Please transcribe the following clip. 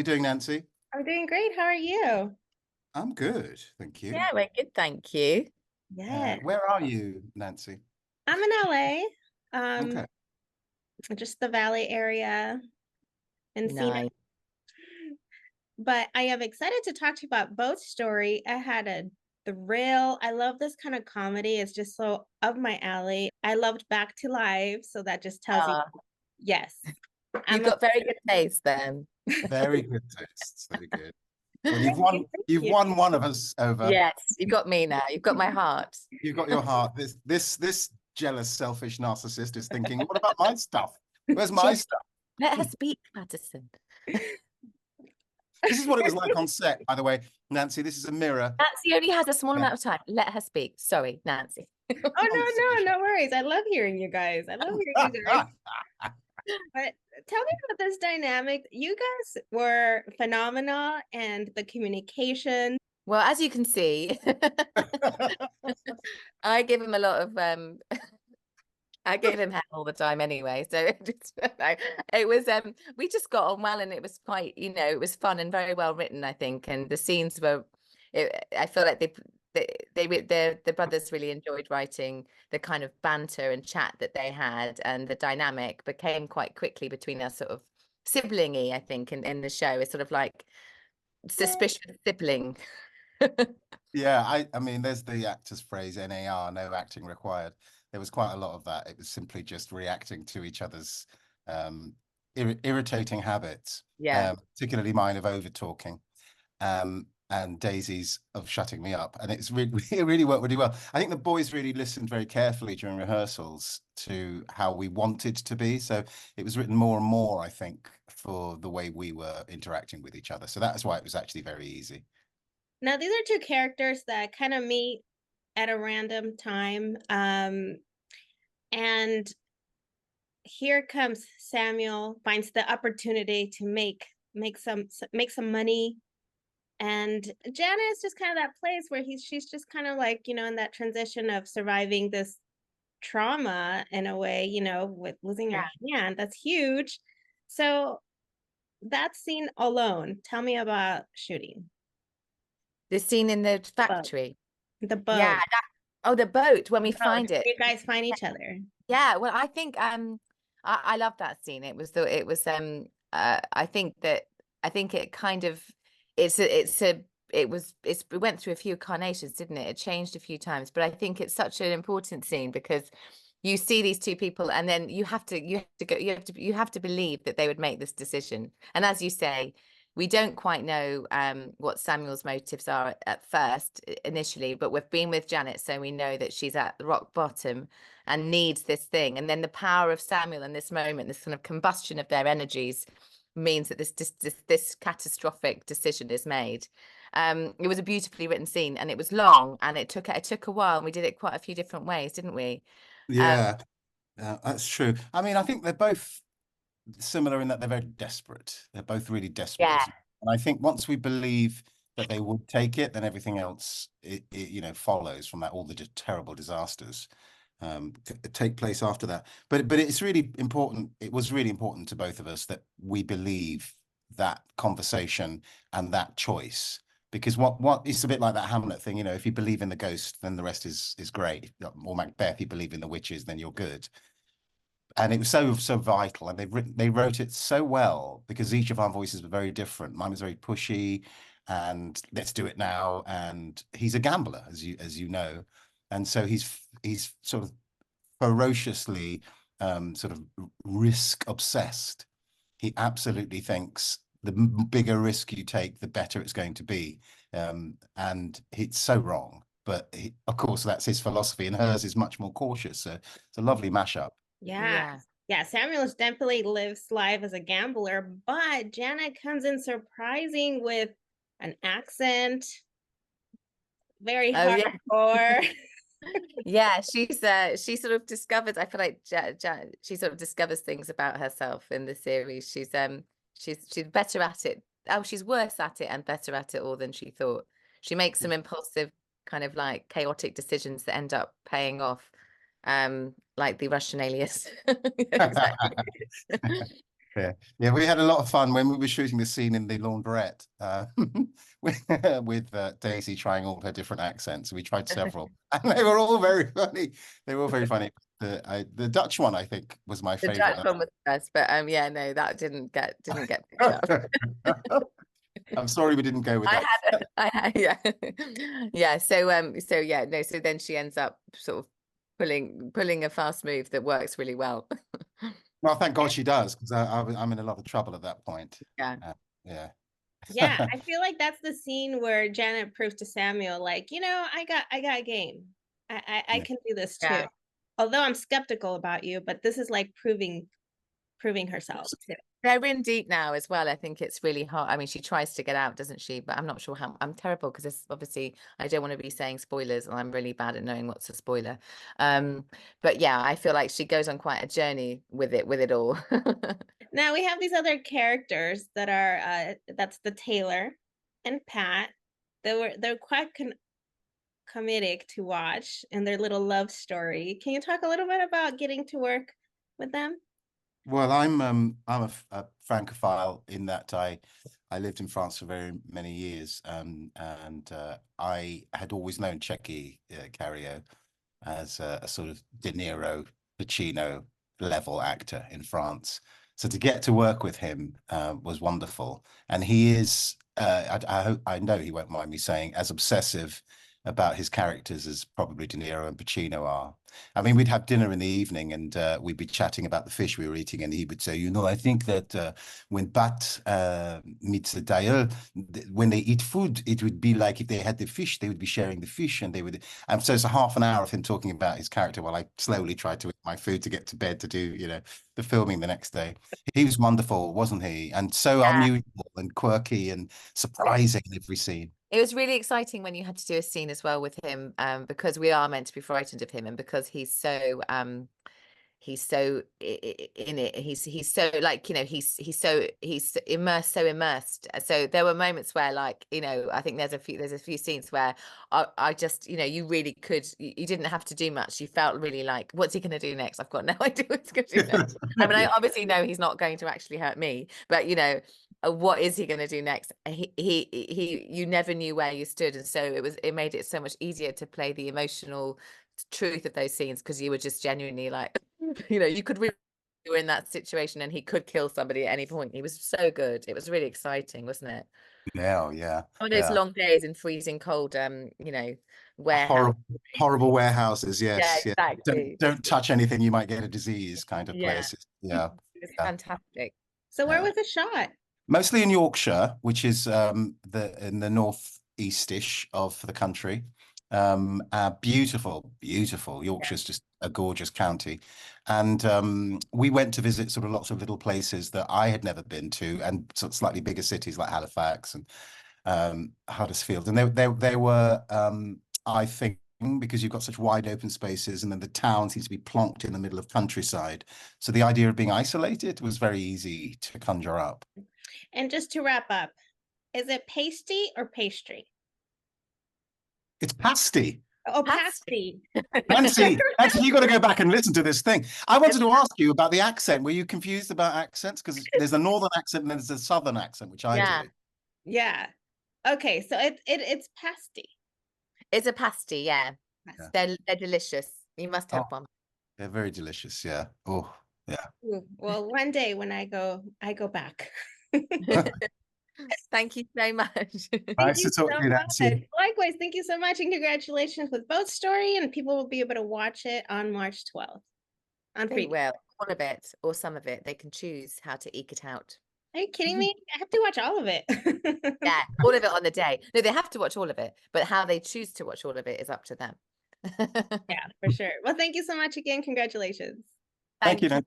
you doing, Nancy? I'm doing great. How are you? I'm good, thank you. Yeah, we're good, thank you. Yeah, Where are you, Nancy? I'm in LA, Okay. just the Valley area, Encino. Nice. But I am excited to talk to you about both story. I had a thrill. I love this kind of comedy. It's just so up my alley. I loved Back to Life, so that just tells you, yes, You've I'm a got very good taste then. Very good taste. Very good. Well, Thank you, thank you've you. won one of us over. Yes, you've got me now. You've got my heart. You've got your heart. This jealous, selfish narcissist is thinking, what about my stuff? Where's my stuff? Let her speak, Paterson. This is what it was like on set, by the way. Nancy, this is a mirror. Nancy only has a small amount of time. Let her speak. Sorry, Nancy. Oh, no worries. I love hearing you guys. I love hearing you guys. But tell me about this dynamic. You guys were phenomenal, and the communication. Well, as you can see, I give him a lot of I gave him hell all the time anyway. So it was we just got on well, and it was quite, it was fun and very well written, I think. And the scenes were, I feel like the brothers really enjoyed writing the kind of banter and chat that they had, and the dynamic became quite quickly between us sort of siblingy, I think, in the show. It's sort of like suspicious sibling. Yeah, I mean, there's the actor's phrase, NAR, no acting required. There was quite a lot of that. It was simply just reacting to each other's irritating habits. Yeah. Particularly mine of over talking, and Daisy's of shutting me up. And it's really, it really worked really well. I think the boys really listened very carefully during rehearsals to how we wanted to be. So it was written more and more, I think, for the way we were interacting with each other. So that's why it was actually very easy. Now, these are two characters that kind of meet at a random time. And here comes Samuel, finds the opportunity to make some money. And Jana is just kind of that place where she's just kind of like, in that transition of surviving this trauma in a way, with losing her hand. That's huge. So that scene alone, tell me about shooting. The scene in the factory. The boat. Yeah. The boat, when we find it. You guys find each other. Yeah. Well, I think I love that scene. I think it kind of it went through a few incarnations, didn't it? It changed a few times, but I think it's such an important scene because you see these two people, and then you have to believe that they would make this decision. And as you say, we don't quite know what Samuel's motives are at first initially, but we've been with Janet, so we know that she's at the rock bottom and needs this thing. And then the power of Samuel in this moment, this kind of combustion of their energies, means that this catastrophic decision is made. It was a beautifully written scene, and it was long, and it took a while, and we did it quite a few different ways, didn't we? Yeah, that's true. I mean, I think they're both similar in that they're very desperate. They're both really desperate. Yeah. And I think once we believe that they would take it, then everything else, follows from that. All the terrible disasters take place after that. But it's really important. It was really important to both of us that we believe that conversation and that choice. Because what it's a bit like that Hamlet thing, if you believe in the ghost, then the rest is great. Or Macbeth, you believe in the witches, then you're good. And it was so vital, and they wrote it so well because each of our voices were very different. Mine was very pushy, and let's do it now. And he's a gambler, as you know, and so he's sort of ferociously sort of risk obsessed. He absolutely thinks the bigger risk you take, the better it's going to be, and it's so wrong. But of course, that's his philosophy, and hers is much more cautious. So it's a lovely mashup. Yeah. Samuel definitely lives life as a gambler, but Janet comes in surprising with an accent, very hardcore. Yeah, she sort of discovers. I feel like she sort of discovers things about herself in the series. She's better at it. Oh, she's worse at it and better at it all than she thought. She makes some impulsive, kind of like chaotic decisions that end up paying off. Like the Russian alias. Yeah, we had a lot of fun when we were shooting the scene in the laundrette with Daisy trying all her different accents. We tried several, and they were all very funny. They were all very funny. The Dutch one, I think, was my The favorite. Dutch one was the best, but yeah, no, that didn't get picked up. I'm sorry we didn't go with that. I had, yeah, yeah. So yeah, no. So then she ends up sort of pulling a fast move that works really well. Well, thank God she does, because I'm in a lot of trouble at that point. Yeah. Yeah. Yeah, I feel like that's the scene where Janet proves to Samuel, like, I got game. I can do this too. Yeah. Although I'm skeptical about you, but this is like proving herself. They're in deep now as well. I think it's really hard. I mean, she tries to get out, doesn't she? But I'm not sure how. I'm terrible because it's obviously I don't want to be saying spoilers, and I'm really bad at knowing what's a spoiler. But yeah, I feel like she goes on quite a journey with it all. Now we have these other characters that are that's the Taylor and Pat. They're quite comedic to watch in their little love story. Can you talk a little bit about getting to work with them? Well, I'm a Francophile in that I lived in France for very many years, and I had always known Tcheky Karyo as a sort of De Niro, Pacino level actor in France. So to get to work with him was wonderful, and he is I know he won't mind me saying, as obsessive about his characters as probably De Niro and Pacino are. I mean, we'd have dinner in the evening, and we'd be chatting about the fish we were eating, and he would say, I think that when Bat meets the Dael, when they eat food, it would be like if they had the fish, they would be sharing the fish, and they would. And so it's a half an hour of him talking about his character while I slowly tried to eat my food to get to bed to do, the filming the next day. He was wonderful, wasn't he? And so unusual and quirky and surprising in every scene. It was really exciting when you had to do a scene as well with him, because we are meant to be frightened of him, and because he's so in it. He's so like, he's immersed. So there were moments where, like, I think there's a few scenes where I just, you really could, you didn't have to do much. You felt really like, what's he going to do next? I've got no idea what's going to do next. I mean, I obviously know he's not going to actually hurt me, but what is he going to do next? You never knew where you stood, and so it made it so much easier to play the emotional truth of those scenes, because you were just genuinely like, you could really were in that situation, and he could kill somebody at any point. He was so good. It was really exciting, wasn't it? Yeah. Oh, those long days in freezing cold, warehouse. Horrible warehouses. Yes. Yeah, exactly. Don't touch anything, you might get a disease kind of places. Yeah. It was fantastic. So where was it shot? Mostly in Yorkshire, which is in the northeast-ish of the country. Beautiful. Yorkshire's just a gorgeous county. And we went to visit sort of lots of little places that I had never been to, and sort of slightly bigger cities like Halifax and Huddersfield. And they were, I think, because you've got such wide open spaces, and then the town seems to be plonked in the middle of countryside. So the idea of being isolated was very easy to conjure up. And just to wrap up, is it pasty or pastry? It's pasty. Oh, pasty. Nancy, you got to go back and listen to this thing. I wanted to ask you about the accent. Were you confused about accents? Because there's a northern accent and there's a southern accent, which I do. Yeah. Okay, so it's pasty. It's a pasty, yeah. They're delicious. You must have one. They're very delicious, yeah. Oh, yeah. Well, one day when I go back. Thank you so much. Nice to talk to you, Nancy. Likewise, thank you so much, and congratulations with both story, and people will be able to watch it on March 12th. Well, all of it or some of it. They can choose how to eke it out. Are you kidding me? I have to watch all of it. Yeah, all of it on the day. No, they have to watch all of it, but how they choose to watch all of it is up to them. Yeah, for sure. Well, thank you so much again. Congratulations. Thank you, Nancy.